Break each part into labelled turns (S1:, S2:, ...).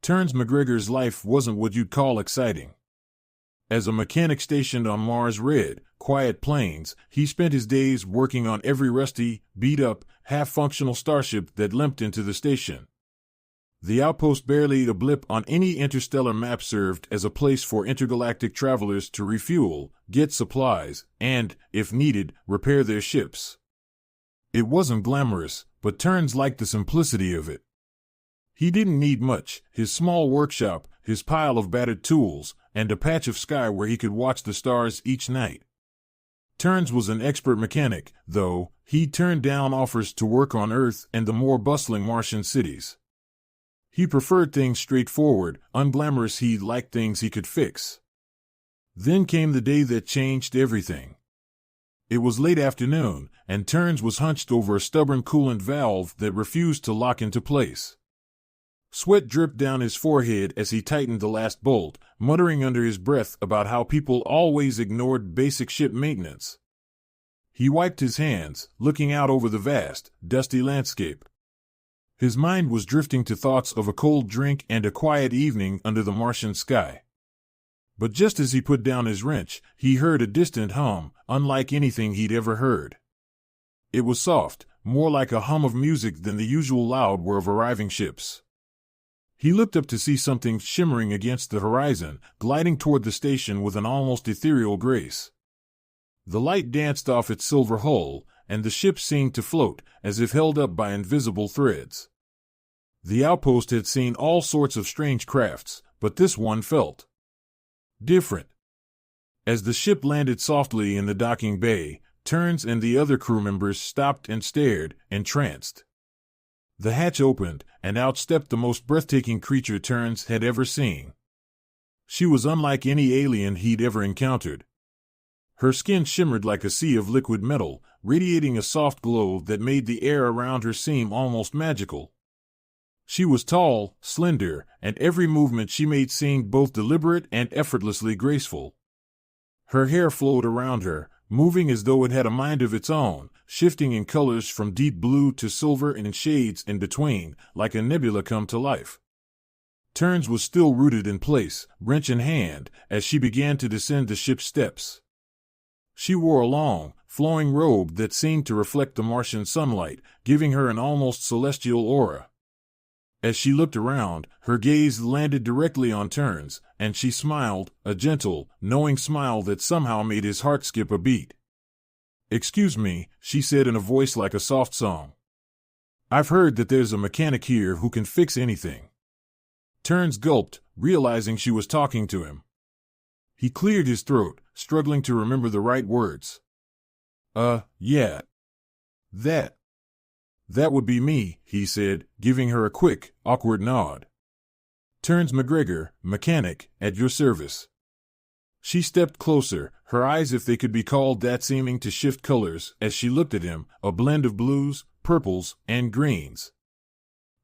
S1: Terrence McGregor's life wasn't what you'd call exciting. As a mechanic stationed on Mars' red, quiet plains, he spent his days working on every rusty, beat-up, half-functional starship that limped into the station. The outpost, barely a blip on any interstellar map, served as a place for intergalactic travelers to refuel, get supplies, and, if needed, repair their ships. It wasn't glamorous, but Terrence liked the simplicity of it. He didn't need much: his small workshop, his pile of battered tools, and a patch of sky where he could watch the stars each night. Terrence was an expert mechanic, though. He turned down offers to work on Earth and the more bustling Martian cities. He preferred things straightforward, unglamorous. He liked things he could fix. Then came the day that changed everything. It was late afternoon, and Terrence was hunched over a stubborn coolant valve that refused to lock into place. Sweat dripped down his forehead as he tightened the last bolt, muttering under his breath about how people always ignored basic ship maintenance. He wiped his hands, looking out over the vast, dusty landscape. His mind was drifting to thoughts of a cold drink and a quiet evening under the Martian sky. But just as he put down his wrench, he heard a distant hum, unlike anything he'd ever heard. It was soft, more like a hum of music than the usual loud whir of arriving ships. He looked up to see something shimmering against the horizon, gliding toward the station with an almost ethereal grace. The light danced off its silver hull, and the ship seemed to float, as if held up by invisible threads. The outpost had seen all sorts of strange crafts, but this one felt different. As the ship landed softly in the docking bay, Terrence and the other crew members stopped and stared, entranced. The hatch opened, and out stepped the most breathtaking creature Terrence had ever seen. She was unlike any alien he'd ever encountered. Her skin shimmered like a sea of liquid metal, radiating a soft glow that made the air around her seem almost magical. She was tall, slender, and every movement she made seemed both deliberate and effortlessly graceful. Her hair flowed around her, moving as though it had a mind of its own, shifting in colors from deep blue to silver and shades in between, like a nebula come to life. Terrence was still rooted in place, wrench in hand, as she began to descend the ship's steps. She wore a long, flowing robe that seemed to reflect the Martian sunlight, giving her an almost celestial aura. As she looked around, her gaze landed directly on Terrence, and she smiled, a gentle, knowing smile that somehow made his heart skip a beat. "Excuse me," she said in a voice like a soft song. "I've heard that there's a mechanic here who can fix anything." Terrence gulped, realizing she was talking to him. He cleared his throat, struggling to remember the right words. Yeah. That would be me," he said, giving her a quick, awkward nod. "Terrence McGregor, mechanic, at your service." She stepped closer, her eyes, if they could be called that, seeming to shift colors as she looked at him, a blend of blues, purples, and greens.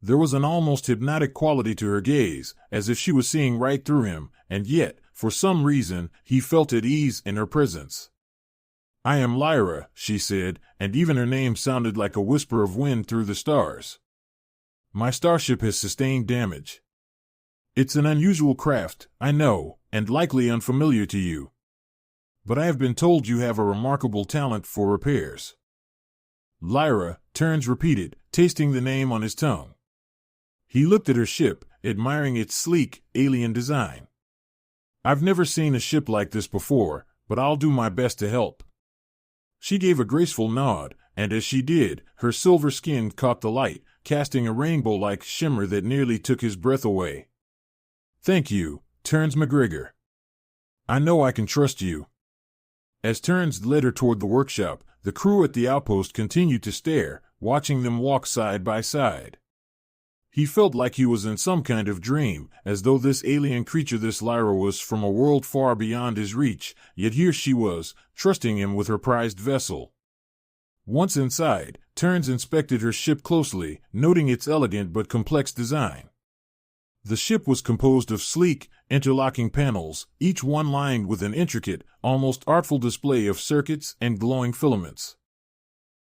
S1: There was an almost hypnotic quality to her gaze, as if she was seeing right through him, and yet, for some reason, he felt at ease in her presence. "I am Lyra," she said, and even her name sounded like a whisper of wind through the stars. "My starship has sustained damage. It's an unusual craft, I know, and likely unfamiliar to you. But I have been told you have a remarkable talent for repairs." "Lyra," Terrence repeated, tasting the name on his tongue. He looked at her ship, admiring its sleek, alien design. "I've never seen a ship like this before, but I'll do my best to help." She gave a graceful nod, and as she did, her silver skin caught the light, casting a rainbow-like shimmer that nearly took his breath away. "Thank you, Terrence McGregor. I know I can trust you." As Terrence led her toward the workshop, the crew at the outpost continued to stare, watching them walk side by side. He felt like he was in some kind of dream, as though this alien creature, this Lyra, was from a world far beyond his reach, yet here she was, trusting him with her prized vessel. Once inside, Terrence inspected her ship closely, noting its elegant but complex design. The ship was composed of sleek, interlocking panels, each one lined with an intricate, almost artful display of circuits and glowing filaments.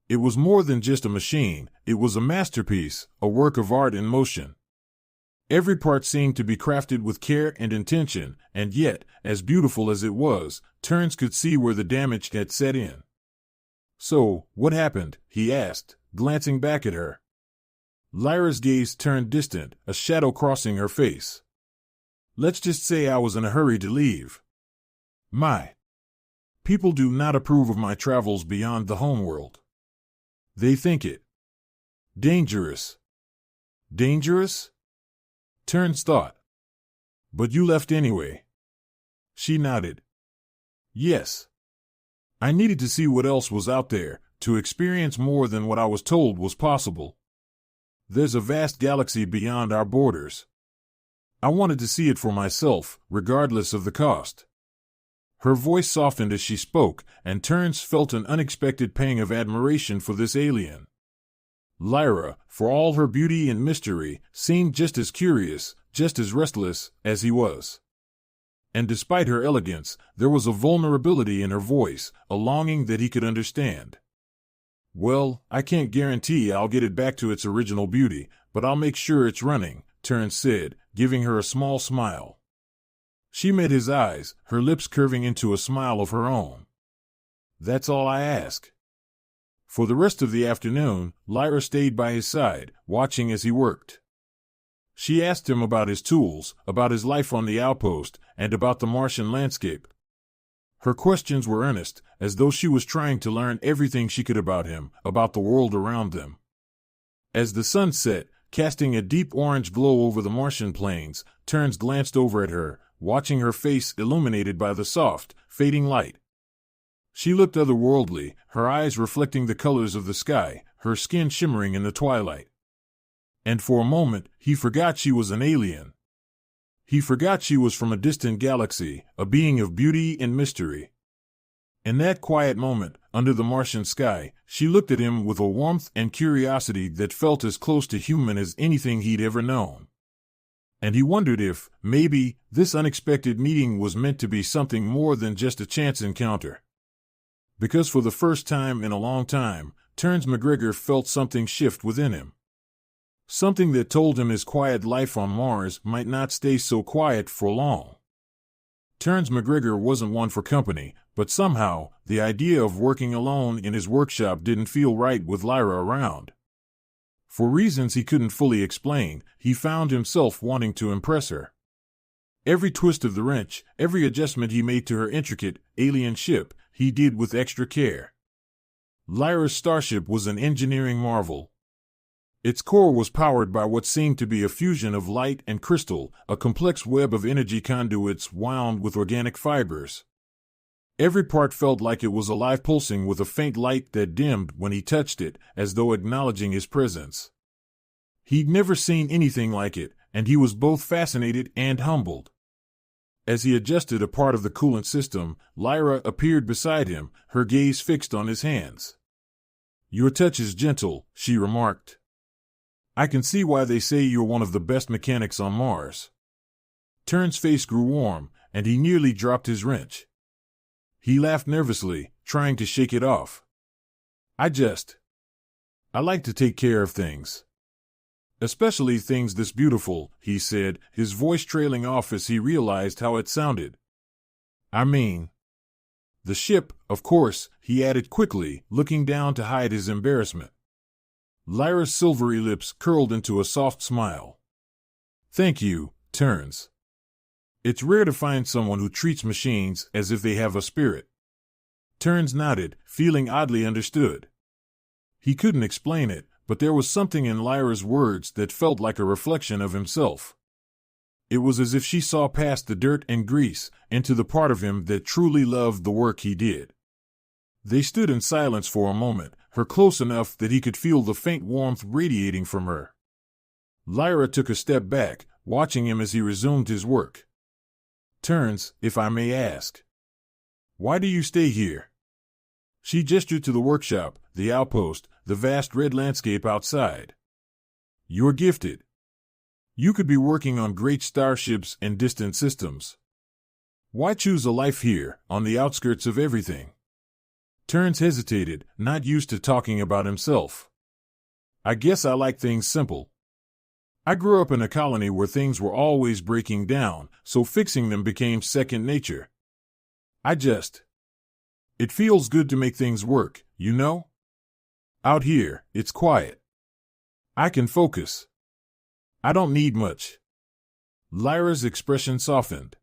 S1: It was more than just a machine, it was a masterpiece, a work of art in motion. Every part seemed to be crafted with care and intention, and yet, as beautiful as it was, Terrence could see where the damage had set in. "So, what happened?" he asked, glancing back at her. Lyra's gaze turned distant, a shadow crossing her face. "Let's just say I was in a hurry to leave. My people do not approve of my travels beyond the homeworld. They think it dangerous." "Dangerous?" Terrence thought. "But you left anyway." She nodded. "Yes. I needed to see what else was out there, to experience more than what I was told was possible. There's a vast galaxy beyond our borders. I wanted to see it for myself, regardless of the cost." Her voice softened as she spoke, and Terrence felt an unexpected pang of admiration for this alien. Lyra, for all her beauty and mystery, seemed just as curious, just as restless, as he was. And despite her elegance, there was a vulnerability in her voice, a longing that he could understand. "Well, I can't guarantee I'll get it back to its original beauty, but I'll make sure it's running," Terrence said, giving her a small smile. She met his eyes, her lips curving into a smile of her own. "That's all I ask." For the rest of the afternoon, Lyra stayed by his side, watching as he worked. She asked him about his tools, about his life on the outpost, and about the Martian landscape. Her questions were earnest, as though she was trying to learn everything she could about him, about the world around them. As the sun set, casting a deep orange glow over the Martian plains, Terrence glanced over at her, watching her face illuminated by the soft, fading light. She looked otherworldly, her eyes reflecting the colors of the sky, her skin shimmering in the twilight. And for a moment, he forgot she was an alien. He forgot she was from a distant galaxy, a being of beauty and mystery. In that quiet moment, under the Martian sky, she looked at him with a warmth and curiosity that felt as close to human as anything he'd ever known. And he wondered if, maybe, this unexpected meeting was meant to be something more than just a chance encounter. Because for the first time in a long time, Terrence McGregor felt something shift within him. Something that told him his quiet life on Mars might not stay so quiet for long. Terrence McGregor wasn't one for company, but somehow, the idea of working alone in his workshop didn't feel right with Lyra around. For reasons he couldn't fully explain, he found himself wanting to impress her. Every twist of the wrench, every adjustment he made to her intricate, alien ship, he did with extra care. Lyra's starship was an engineering marvel. Its core was powered by what seemed to be a fusion of light and crystal, a complex web of energy conduits wound with organic fibers. Every part felt like it was alive, pulsing with a faint light that dimmed when he touched it, as though acknowledging his presence. He'd never seen anything like it, and he was both fascinated and humbled. As he adjusted a part of the coolant system, Lyra appeared beside him, her gaze fixed on his hands. "Your touch is gentle," she remarked. "I can see why they say you're one of the best mechanics on Mars." Terrence's face grew warm, and he nearly dropped his wrench. He laughed nervously, trying to shake it off. I like to take care of things. Especially things this beautiful," he said, his voice trailing off as he realized how it sounded. "I mean, the ship, of course," he added quickly, looking down to hide his embarrassment. Lyra's silvery lips curled into a soft smile. "Thank you, Terrence. It's rare to find someone who treats machines as if they have a spirit." Terrence nodded, feeling oddly understood. He couldn't explain it, but there was something in Lyra's words that felt like a reflection of himself. It was as if she saw past the dirt and grease, into the part of him that truly loved the work he did. They stood in silence for a moment, her close enough that he could feel the faint warmth radiating from her. Lyra took a step back, watching him as he resumed his work. "Terrence, if I may ask, why do you stay here?" She gestured to the workshop, the outpost, the vast red landscape outside. "You're gifted. You could be working on great starships and distant systems. Why choose a life here, on the outskirts of everything?" Terrence hesitated, not used to talking about himself. "I guess I like things simple. I grew up in a colony where things were always breaking down, so fixing them became second nature. It feels good to make things work, you know? Out here, it's quiet. I can focus. I don't need much. Lyra's expression softened.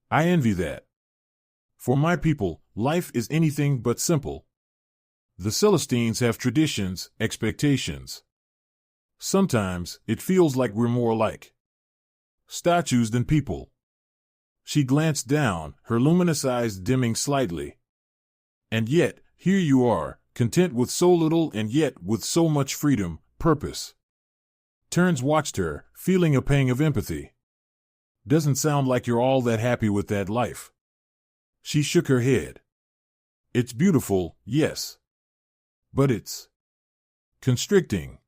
S1: I envy that. For my people, life is anything but simple. The Celestines have traditions, expectations. Sometimes, it feels like we're more like statues than people. She glanced down, her luminous eyes dimming slightly. And yet, here you are, content with so little and yet with so much freedom, purpose. Terns watched her, feeling a pang of empathy. Doesn't sound like you're all that happy with that life. She shook her head. It's beautiful, yes. But it's constricting.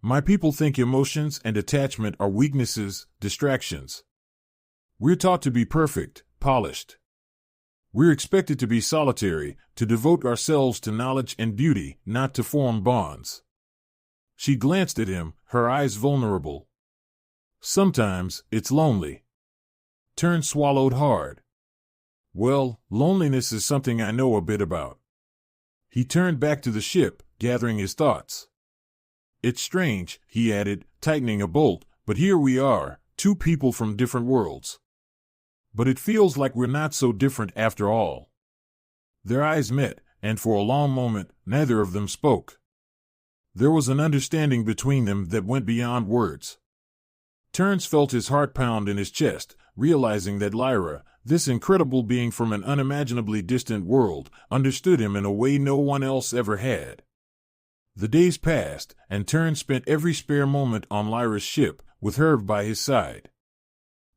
S1: My people think emotions and attachment are weaknesses, distractions. We're taught to be perfect, polished. We're expected to be solitary, to devote ourselves to knowledge and beauty, not to form bonds. She glanced at him, her eyes vulnerable. Sometimes, it's lonely. Tern swallowed hard. Well, loneliness is something I know a bit about. He turned back to the ship, gathering his thoughts. It's strange, he added, tightening a bolt, but here we are, two people from different worlds. But it feels like we're not so different after all. Their eyes met, and for a long moment, neither of them spoke. There was an understanding between them that went beyond words. Terns felt his heart pound in his chest, realizing that Lyra, this incredible being from an unimaginably distant world, understood him in a way no one else ever had. The days passed, and Terns spent every spare moment on Lyra's ship, with Herb by his side.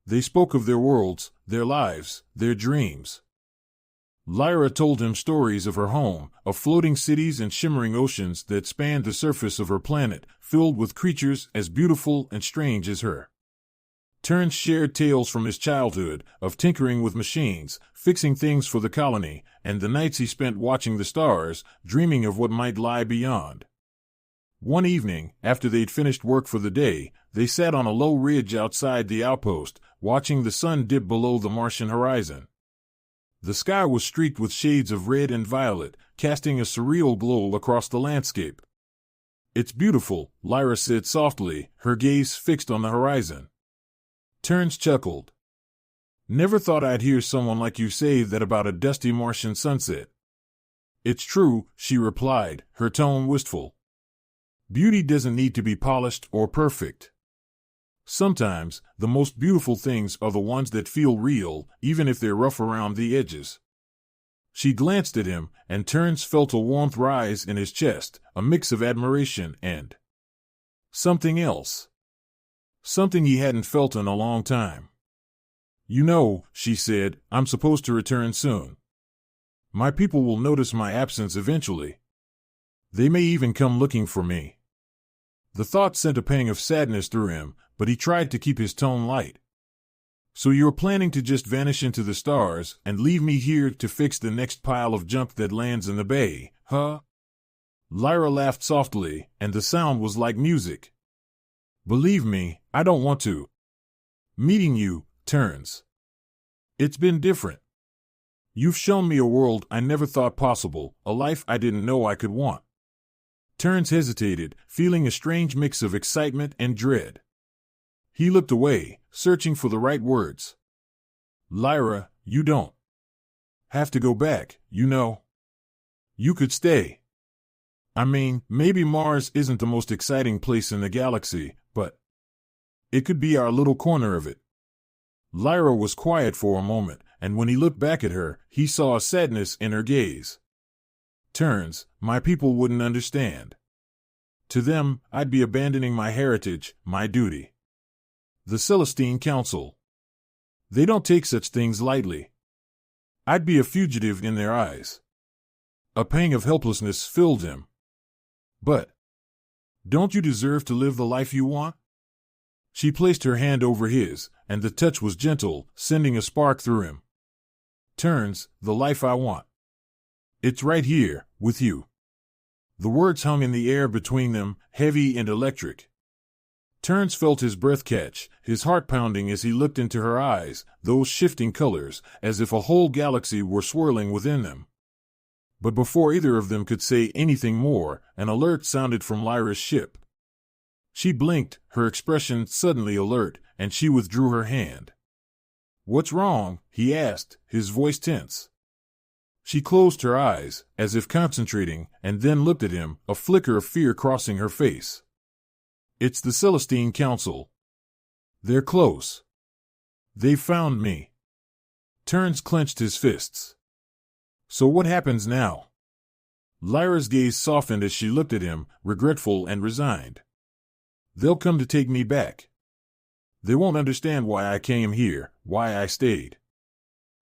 S1: They spoke of their worlds, their lives, their dreams. Lyra told him stories of her home, of floating cities and shimmering oceans that spanned the surface of her planet, filled with creatures as beautiful and strange as her. Terns shared tales from his childhood, of tinkering with machines, fixing things for the colony, and the nights he spent watching the stars, dreaming of what might lie beyond. One evening, after they'd finished work for the day, they sat on a low ridge outside the outpost, watching the sun dip below the Martian horizon. The sky was streaked with shades of red and violet, casting a surreal glow across the landscape. It's beautiful, Lyra said softly, her gaze fixed on the horizon. Terns chuckled. Never thought I'd hear someone like you say that about a dusty Martian sunset. It's true, she replied, her tone wistful. Beauty doesn't need to be polished or perfect. Sometimes, the most beautiful things are the ones that feel real, even if they're rough around the edges. She glanced at him, and Terns felt a warmth rise in his chest, a mix of admiration and something else. Something he hadn't felt in a long time. You know, she said, I'm supposed to return soon. My people will notice my absence eventually. They may even come looking for me. The thought sent a pang of sadness through him, but he tried to keep his tone light. So you're planning to just vanish into the stars and leave me here to fix the next pile of junk that lands in the bay, huh? Lyra laughed softly, and the sound was like music. Believe me, I don't want to. Meeting you, Terns. It's been different. You've shown me a world I never thought possible, a life I didn't know I could want. Terns hesitated, feeling a strange mix of excitement and dread. He looked away, searching for the right words. Lyra, you don't have to go back, you know. You could stay. I mean, maybe Mars isn't the most exciting place in the galaxy, but it could be our little corner of it. Lyra was quiet for a moment, and when he looked back at her, he saw a sadness in her gaze. Terns, my people wouldn't understand. To them, I'd be abandoning my heritage, my duty. The Celestine Council. They don't take such things lightly. I'd be a fugitive in their eyes. A pang of helplessness filled him. But don't you deserve to live the life you want? She placed her hand over his, and the touch was gentle, sending a spark through him. Terns, the life I want. It's right here, with you. The words hung in the air between them, heavy and electric. Terrence felt his breath catch, his heart pounding as he looked into her eyes, those shifting colors, as if a whole galaxy were swirling within them. But before either of them could say anything more, an alert sounded from Lyra's ship. She blinked, her expression suddenly alert, and she withdrew her hand. "What's wrong?" he asked, his voice tense. She closed her eyes, as if concentrating, and then looked at him, a flicker of fear crossing her face. "It's the Celestine Council. They're close. They've found me." Terrence clenched his fists. "So what happens now?" Lyra's gaze softened as she looked at him, regretful and resigned. "They'll come to take me back. They won't understand why I came here, why I stayed.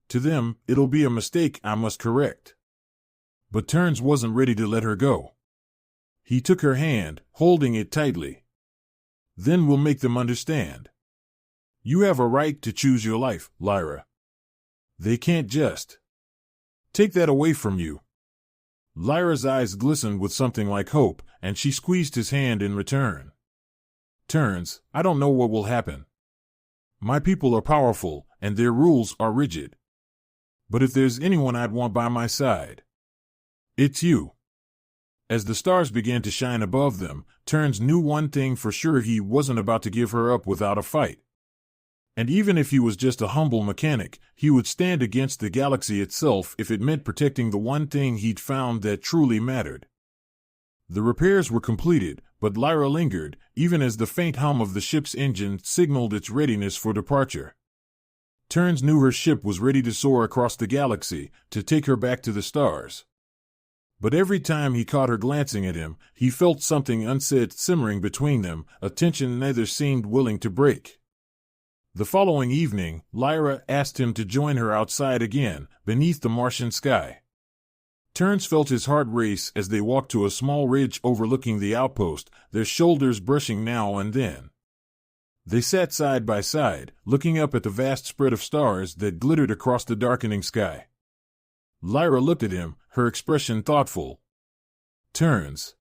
S1: To them, it'll be a mistake I must correct." But Terrence wasn't ready to let her go. He took her hand, holding it tightly. "Then we'll make them understand. You have a right to choose your life, Lyra. They can't just take that away from you." Lyra's eyes glistened with something like hope, and she squeezed his hand in return. "Terrence, I don't know what will happen. My people are powerful, and their rules are rigid. But if there's anyone I'd want by my side, it's you." As the stars began to shine above them, Terrence knew one thing for sure: he wasn't about to give her up without a fight. And even if he was just a humble mechanic, he would stand against the galaxy itself if it meant protecting the one thing he'd found that truly mattered. The repairs were completed, but Lyra lingered, even as the faint hum of the ship's engine signaled its readiness for departure. Terrence knew her ship was ready to soar across the galaxy, to take her back to the stars. But every time he caught her glancing at him, he felt something unsaid simmering between them, a tension neither seemed willing to break. The following evening, Lyra asked him to join her outside again, beneath the Martian sky. Terrence felt his heart race as they walked to a small ridge overlooking the outpost, their shoulders brushing now and then. They sat side by side, looking up at the vast spread of stars that glittered across the darkening sky. Lyra looked at him, her expression thoughtful. "Terrence,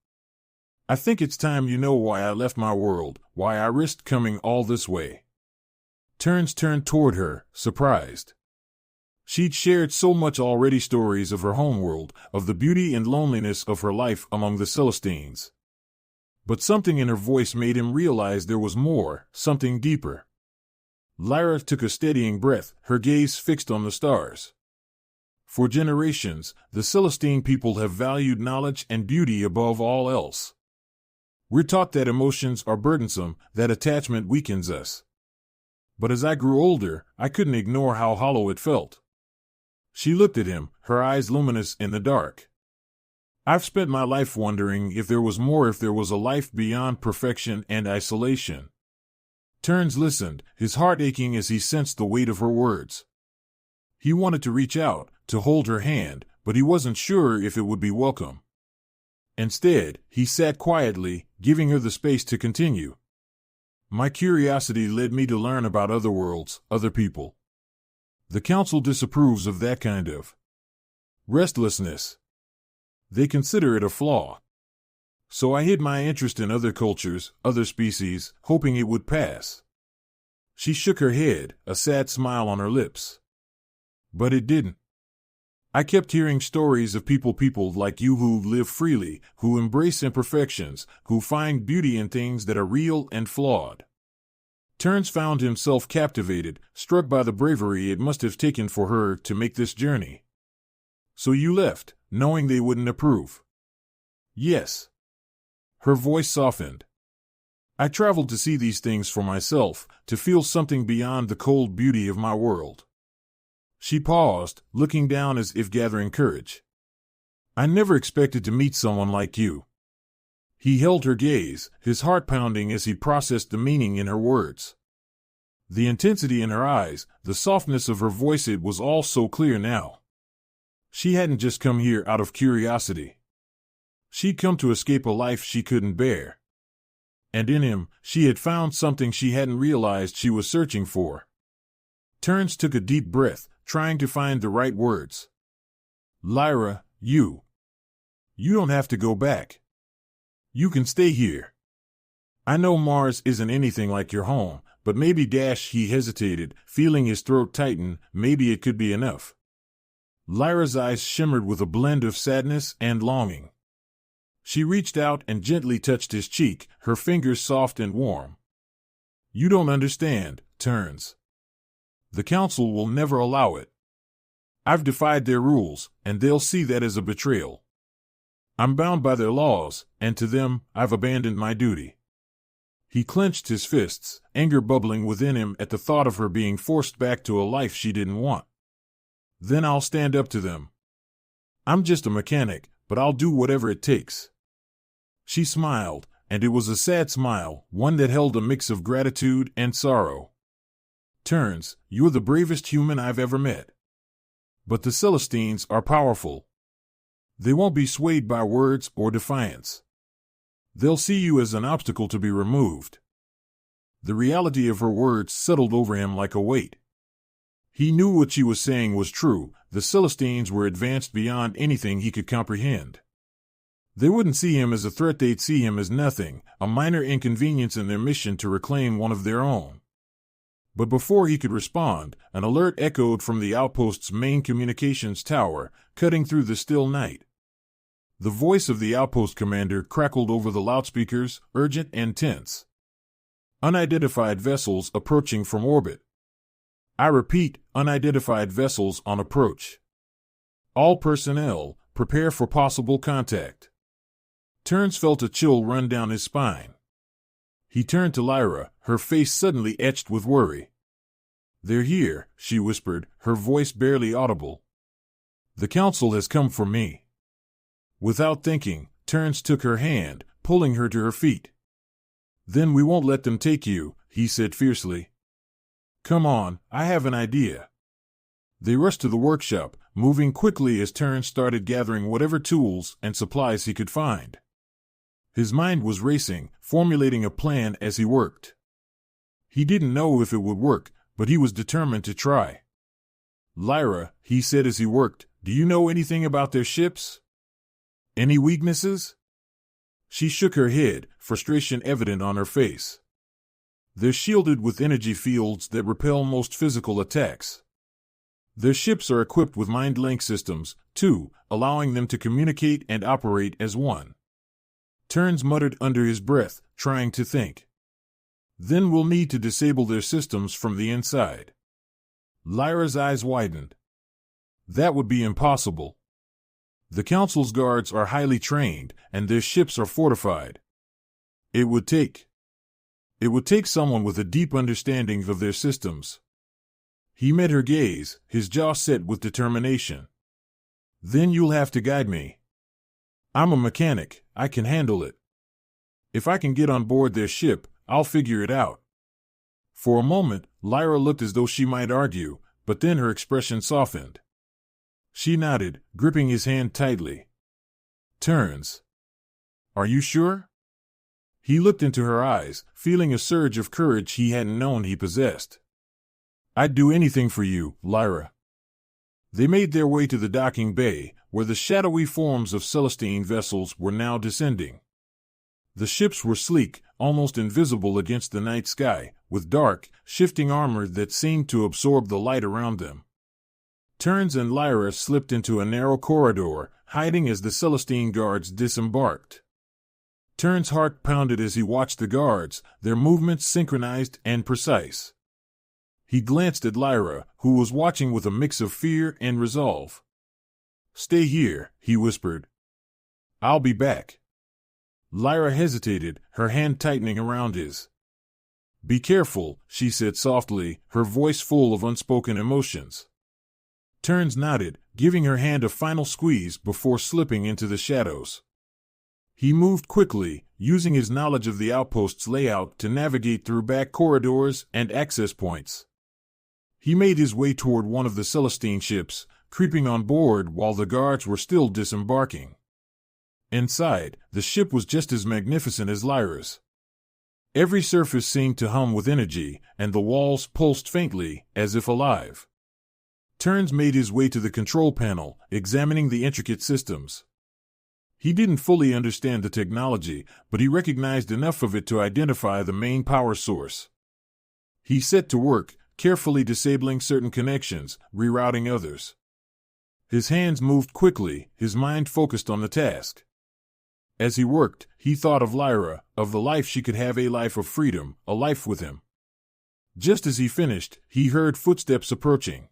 S1: I think it's time you know why I left my world, why I risked coming all this way." Terrence turned toward her, surprised. She'd shared so much already, stories of her homeworld, of the beauty and loneliness of her life among the Celestines. But something in her voice made him realize there was more, something deeper. Lyra took a steadying breath, her gaze fixed on the stars. For generations, the Celestine people have valued knowledge and beauty above all else. We're taught that emotions are burdensome, that attachment weakens us. But as I grew older, I couldn't ignore how hollow it felt. She looked at him, her eyes luminous in the dark. "I've spent my life wondering if there was more, if there was a life beyond perfection and isolation." Terrence listened, his heart aching as he sensed the weight of her words. He wanted to reach out, to hold her hand, but he wasn't sure if it would be welcome. Instead, he sat quietly, giving her the space to continue. "My curiosity led me to learn about other worlds, other people. The Council disapproves of that kind of restlessness. They consider it a flaw. So I hid my interest in other cultures, other species, hoping it would pass." She shook her head, a sad smile on her lips. "But it didn't. I kept hearing stories of people like you who live freely, who embrace imperfections, who find beauty in things that are real and flawed." Terrence found himself captivated, struck by the bravery it must have taken for her to make this journey. "So you left, knowing they wouldn't approve?" "Yes." Her voice softened. "I traveled to see these things for myself, to feel something beyond the cold beauty of my world." She paused, looking down as if gathering courage. "I never expected to meet someone like you." He held her gaze, his heart pounding as he processed the meaning in her words. The intensity in her eyes, the softness of her voice, it was all so clear now. She hadn't just come here out of curiosity. She'd come to escape a life she couldn't bear. And in him, she had found something she hadn't realized she was searching for. Terrence took a deep breath, trying to find the right words. "Lyra, you don't have to go back. You can stay here." I know Mars isn't anything like your home, but maybe he hesitated, feeling his throat tighten, maybe it could be enough. Lyra's eyes shimmered with a blend of sadness and longing. She reached out and gently touched his cheek, her fingers soft and warm. You don't understand, Turns. The Council will never allow it. I've defied their rules, and they'll see that as a betrayal. I'm bound by their laws, and to them, I've abandoned my duty. He clenched his fists, anger bubbling within him at the thought of her being forced back to a life she didn't want. Then I'll stand up to them. I'm just a mechanic, but I'll do whatever it takes. She smiled, and it was a sad smile, one that held a mix of gratitude and sorrow. Turns, you're the bravest human I've ever met. But the Celestines are powerful. They won't be swayed by words or defiance. They'll see you as an obstacle to be removed. The reality of her words settled over him like a weight. He knew what she was saying was true. The Celestines were advanced beyond anything he could comprehend. They wouldn't see him as a threat, they'd see him as nothing, a minor inconvenience in their mission to reclaim one of their own. But before he could respond, an alert echoed from the outpost's main communications tower, cutting through the still night. The voice of the outpost commander crackled over the loudspeakers, urgent and tense. Unidentified vessels approaching from orbit. I repeat, unidentified vessels on approach. All personnel, prepare for possible contact. Turns felt a chill run down his spine. He turned to Lyra, her face suddenly etched with worry. They're here, she whispered, her voice barely audible. The Council has come for me. Without thinking, Turns took her hand, pulling her to her feet. Then we won't let them take you, he said fiercely. Come on, I have an idea. They rushed to the workshop, moving quickly as Turns started gathering whatever tools and supplies he could find. His mind was racing, formulating a plan as he worked. He didn't know if it would work, but he was determined to try. Lyra, he said as he worked, do you know anything about their ships? Any weaknesses? She shook her head, frustration evident on her face. They're shielded with energy fields that repel most physical attacks. Their ships are equipped with mind link systems, too, allowing them to communicate and operate as one. Turns muttered under his breath, trying to think. Then we'll need to disable their systems from the inside. Lyra's eyes widened. That would be impossible. The Council's guards are highly trained, and their ships are fortified. It would take someone with a deep understanding of their systems. He met her gaze, his jaw set with determination. Then you'll have to guide me. I'm a mechanic, I can handle it. If I can get on board their ship, I'll figure it out. For a moment, Lyra looked as though she might argue, but then her expression softened. She nodded, gripping his hand tightly. Turns. Are you sure? He looked into her eyes, feeling a surge of courage he hadn't known he possessed. I'd do anything for you, Lyra. They made their way to the docking bay, where the shadowy forms of Celestine vessels were now descending. The ships were sleek, almost invisible against the night sky, with dark, shifting armor that seemed to absorb the light around them. Turns and Lyra slipped into a narrow corridor, hiding as the Celestine guards disembarked. Turns' heart pounded as he watched the guards, their movements synchronized and precise. He glanced at Lyra, who was watching with a mix of fear and resolve. Stay here, he whispered. I'll be back. Lyra hesitated, her hand tightening around his. Be careful, she said softly, her voice full of unspoken emotions. Turns nodded, giving her hand a final squeeze before slipping into the shadows. He moved quickly, using his knowledge of the outpost's layout to navigate through back corridors and access points. He made his way toward one of the Celestine ships, creeping on board while the guards were still disembarking. Inside, the ship was just as magnificent as Lyra's. Every surface seemed to hum with energy, and the walls pulsed faintly, as if alive. Turns made his way to the control panel, examining the intricate systems. He didn't fully understand the technology, but he recognized enough of it to identify the main power source. He set to work, carefully disabling certain connections, rerouting others. His hands moved quickly, his mind focused on the task. As he worked, he thought of Lyra, of the life she could have, a life of freedom, a life with him. Just as he finished, he heard footsteps approaching.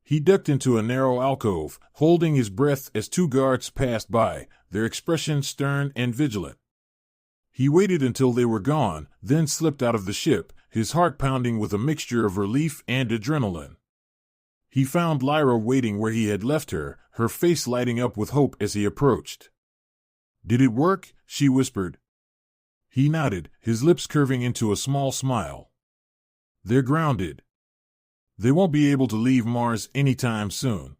S1: He ducked into a narrow alcove, holding his breath as two guards passed by, their expressions stern and vigilant. He waited until they were gone, then slipped out of the ship, his heart pounding with a mixture of relief and adrenaline. He found Lyra waiting where he had left her, her face lighting up with hope as he approached. "Did it work?" she whispered. He nodded, his lips curving into a small smile. "They're grounded. They won't be able to leave Mars anytime soon."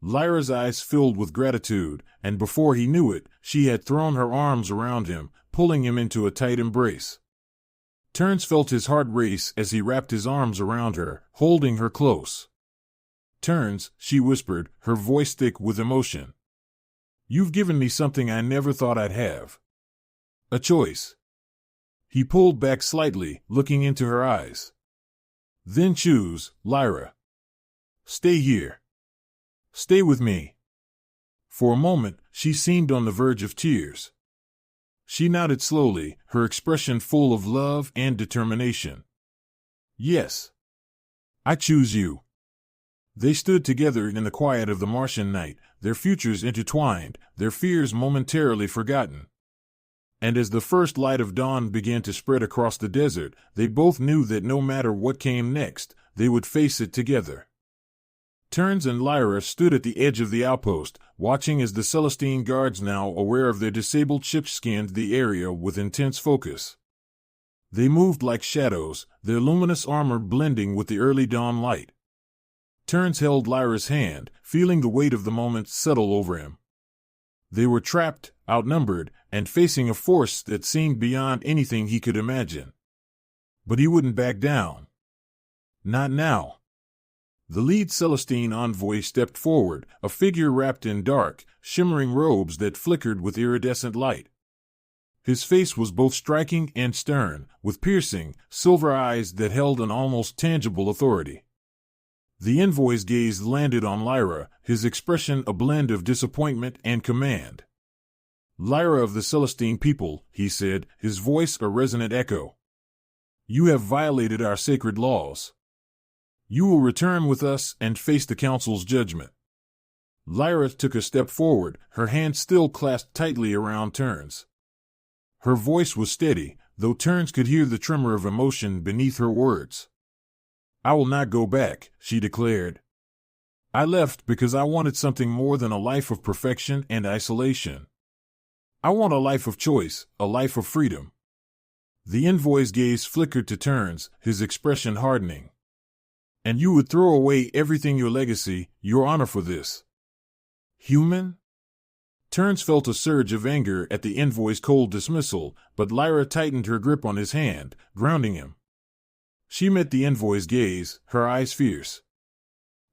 S1: Lyra's eyes filled with gratitude, and before he knew it, she had thrown her arms around him, pulling him into a tight embrace. Terns felt his heart race as he wrapped his arms around her, holding her close. "Terns," she whispered, her voice thick with emotion. "You've given me something I never thought I'd have. A choice." He pulled back slightly, looking into her eyes. "Then choose, Lyra. Stay here. Stay with me." For a moment, she seemed on the verge of tears. She nodded slowly, her expression full of love and determination. "Yes. I choose you." They stood together in the quiet of the Martian night, their futures intertwined, their fears momentarily forgotten. And as the first light of dawn began to spread across the desert, they both knew that no matter what came next, they would face it together. Terns and Lyra stood at the edge of the outpost, watching as the Celestine guards, now aware of their disabled ship, scanned the area with intense focus. They moved like shadows, their luminous armor blending with the early dawn light. Terns held Lyra's hand, feeling the weight of the moment settle over him. They were trapped, outnumbered, and facing a force that seemed beyond anything he could imagine. But he wouldn't back down. Not now. The lead Celestine envoy stepped forward, a figure wrapped in dark, shimmering robes that flickered with iridescent light. His face was both striking and stern, with piercing, silver eyes that held an almost tangible authority. The envoy's gaze landed on Lyra, his expression a blend of disappointment and command. "Lyra of the Celestine people," he said, his voice a resonant echo. "You have violated our sacred laws. You will return with us and face the Council's judgment." Lyra took a step forward, her hand still clasped tightly around Terns. Her voice was steady, though Terns could hear the tremor of emotion beneath her words. "I will not go back," she declared. "I left because I wanted something more than a life of perfection and isolation. I want a life of choice, a life of freedom." The envoy's gaze flickered to Terns, his expression hardening. "And you would throw away everything, your legacy, your honor, for this? Human?" Terns felt a surge of anger at the envoy's cold dismissal, but Lyra tightened her grip on his hand, grounding him. She met the envoy's gaze, her eyes fierce.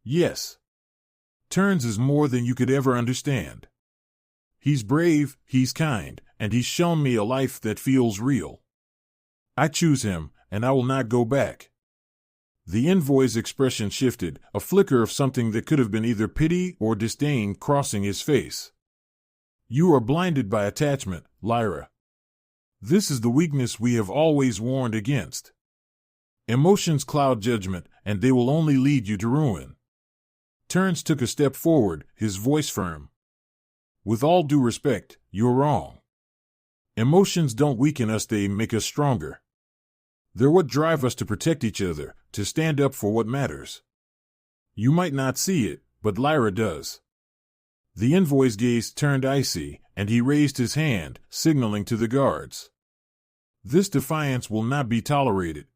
S1: "Yes. Terns is more than you could ever understand. He's brave, he's kind, and he's shown me a life that feels real. I choose him, and I will not go back." The envoy's expression shifted, a flicker of something that could have been either pity or disdain crossing his face. "You are blinded by attachment, Lyra. This is the weakness we have always warned against. Emotions cloud judgment, and they will only lead you to ruin." Terns took a step forward, his voice firm. "With all due respect, you're wrong. Emotions don't weaken us, they make us stronger. They're what drive us to protect each other, to stand up for what matters. You might not see it, but Lyra does." The envoy's gaze turned icy, and he raised his hand, signaling to the guards. "This defiance will not be tolerated."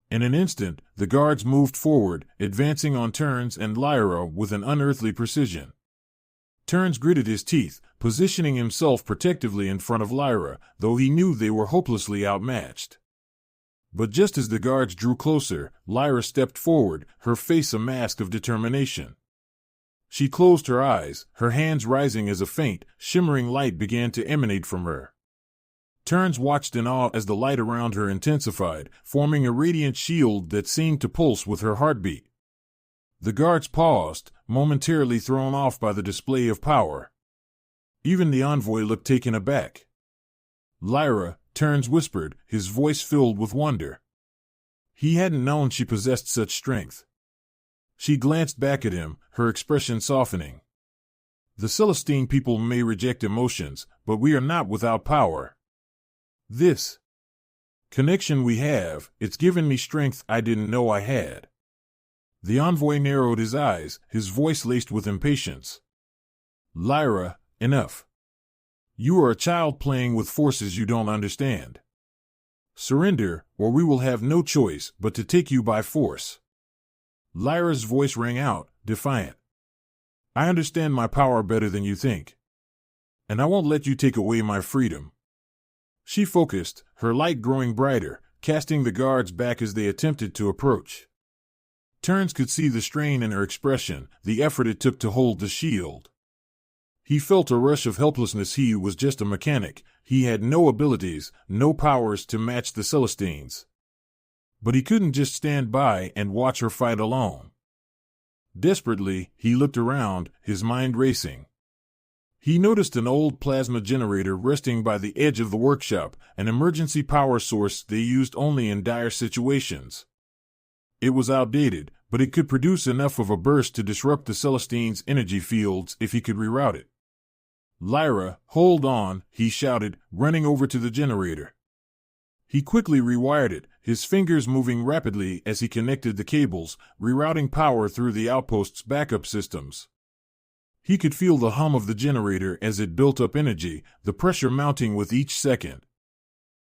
S1: In an instant, the guards moved forward, advancing on Terns and Lyra with an unearthly precision. Terns gritted his teeth, positioning himself protectively in front of Lyra, though he knew they were hopelessly outmatched. But just as the guards drew closer, Lyra stepped forward, her face a mask of determination. She closed her eyes, her hands rising as a faint, shimmering light began to emanate from her. Terns watched in awe as the light around her intensified, forming a radiant shield that seemed to pulse with her heartbeat. The guards paused, momentarily thrown off by the display of power. Even the envoy looked taken aback. "Lyra," Terns whispered, his voice filled with wonder. He hadn't known she possessed such strength. She glanced back at him, her expression softening. "The Celestine people may reject emotions, but we are not without power. This connection we have, it's given me strength I didn't know I had." The envoy narrowed his eyes, his voice laced with impatience. "Lyra, enough. You are a child playing with forces you don't understand. Surrender, or we will have no choice but to take you by force." Lyra's voice rang out, defiant. "I understand my power better than you think. And I won't let you take away my freedom." She focused, her light growing brighter, casting the guards back as they attempted to approach. Terns could see the strain in her expression, the effort it took to hold the shield. He felt a rush of helplessness. He was just a mechanic. He had no abilities, no powers to match the Celestines. But he couldn't just stand by and watch her fight alone. Desperately, he looked around, his mind racing. He noticed an old plasma generator resting by the edge of the workshop, an emergency power source they used only in dire situations. It was outdated, but it could produce enough of a burst to disrupt the Celestine's energy fields if he could reroute it. "Lyra, hold on," he shouted, running over to the generator. He quickly rewired it, his fingers moving rapidly as he connected the cables, rerouting power through the outpost's backup systems. He could feel the hum of the generator as it built up energy, the pressure mounting with each second.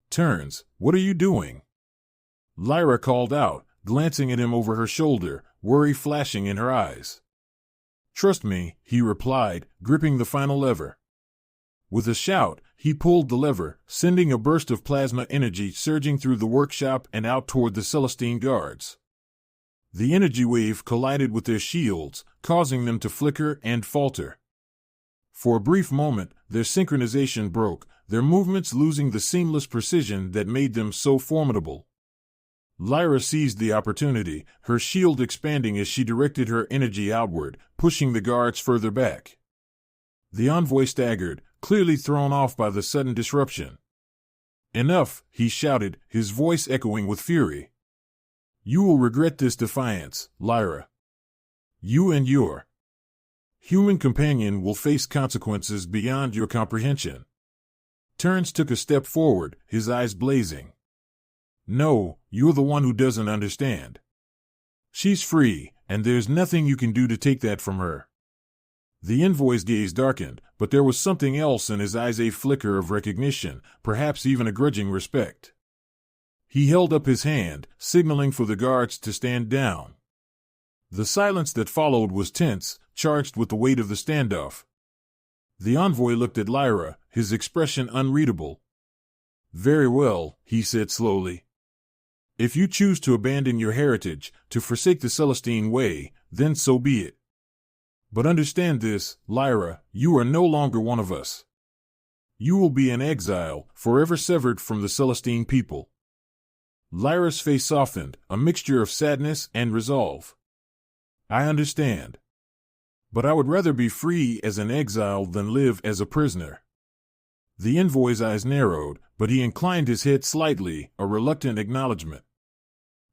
S1: "Terns, what are you doing?" Lyra called out, glancing at him over her shoulder, worry flashing in her eyes. "Trust me," he replied, gripping the final lever. With a shout, he pulled the lever, sending a burst of plasma energy surging through the workshop and out toward the Celestine guards. The energy wave collided with their shields, causing them to flicker and falter. For a brief moment, their synchronization broke, their movements losing the seamless precision that made them so formidable. Lyra seized the opportunity, her shield expanding as she directed her energy outward, pushing the guards further back. The envoy staggered, clearly thrown off by the sudden disruption. "Enough," he shouted, his voice echoing with fury. "You will regret this defiance, Lyra. You and your human companion will face consequences beyond your comprehension." Terns took a step forward, his eyes blazing. "No, you're the one who doesn't understand. She's free, and there's nothing you can do to take that from her." The envoy's gaze darkened, but there was something else in his eyes, a flicker of recognition, perhaps even a grudging respect. He held up his hand, signaling for the guards to stand down. The silence that followed was tense, charged with the weight of the standoff. The envoy looked at Lyra, his expression unreadable. "Very well," he said slowly. "If you choose to abandon your heritage, to forsake the Celestine way, then so be it. But understand this, Lyra, you are no longer one of us. You will be in exile, forever severed from the Celestine people." Lyra's face softened, a mixture of sadness and resolve. "I understand. But I would rather be free as an exile than live as a prisoner." The envoy's eyes narrowed, but he inclined his head slightly, a reluctant acknowledgement.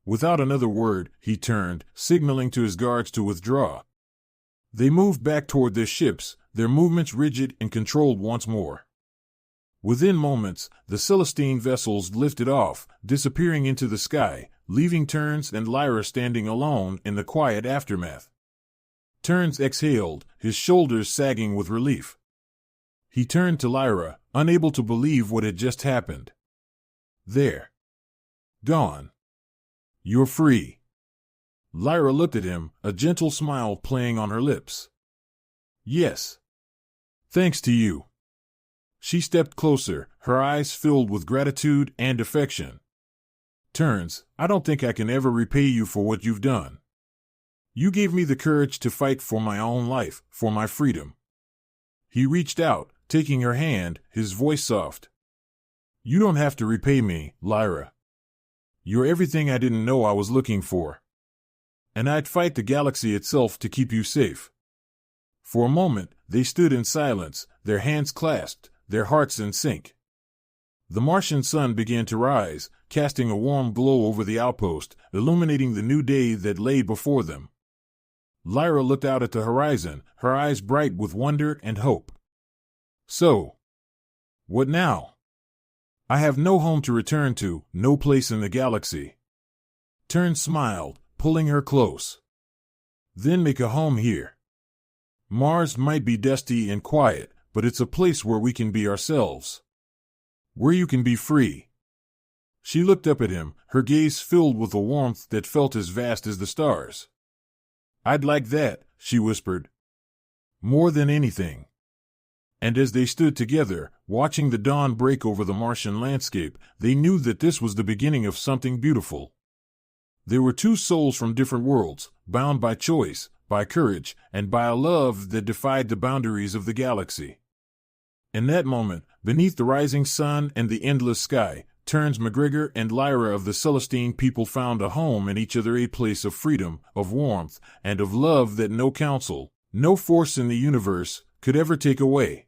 S1: Without another word, he turned, signaling to his guards to withdraw. They moved back toward their ships, their movements rigid and controlled once more. Within moments, the Celestine vessels lifted off, disappearing into the sky, leaving Terns and Lyra standing alone in the quiet aftermath. Terns exhaled, his shoulders sagging with relief. He turned to Lyra, unable to believe what had just happened. "There. Gone. You're free." Lyra looked at him, a gentle smile playing on her lips. "Yes. Thanks to you." She stepped closer, her eyes filled with gratitude and affection. "Terns, I don't think I can ever repay you for what you've done. You gave me the courage to fight for my own life, for my freedom. He reached out, taking her hand, his voice soft. You don't have to repay me, Lyra. You're everything I didn't know I was looking for. And I'd fight the galaxy itself to keep you safe. For a moment, they stood in silence, their hands clasped, their hearts in sync. The Martian sun began to rise, casting a warm glow over the outpost, illuminating the new day that lay before them. Lyra looked out at the horizon, her eyes bright with wonder and hope. So, what now? I have no home to return to, no place in the galaxy. Tern smiled, pulling her close. Then make a home here. Mars might be dusty and quiet, but it's a place where we can be ourselves. Where you can be free. She looked up at him, her gaze filled with a warmth that felt as vast as the stars. I'd like that, she whispered. More than anything. And as they stood together, watching the dawn break over the Martian landscape, they knew that this was the beginning of something beautiful. They were two souls from different worlds, bound by choice, by courage, and by a love that defied the boundaries of the galaxy. In that moment, beneath the rising sun and the endless sky, Terns McGregor and Lyra of the Celestine people found a home in each other, a place of freedom, of warmth, and of love that no council, no force in the universe, could ever take away.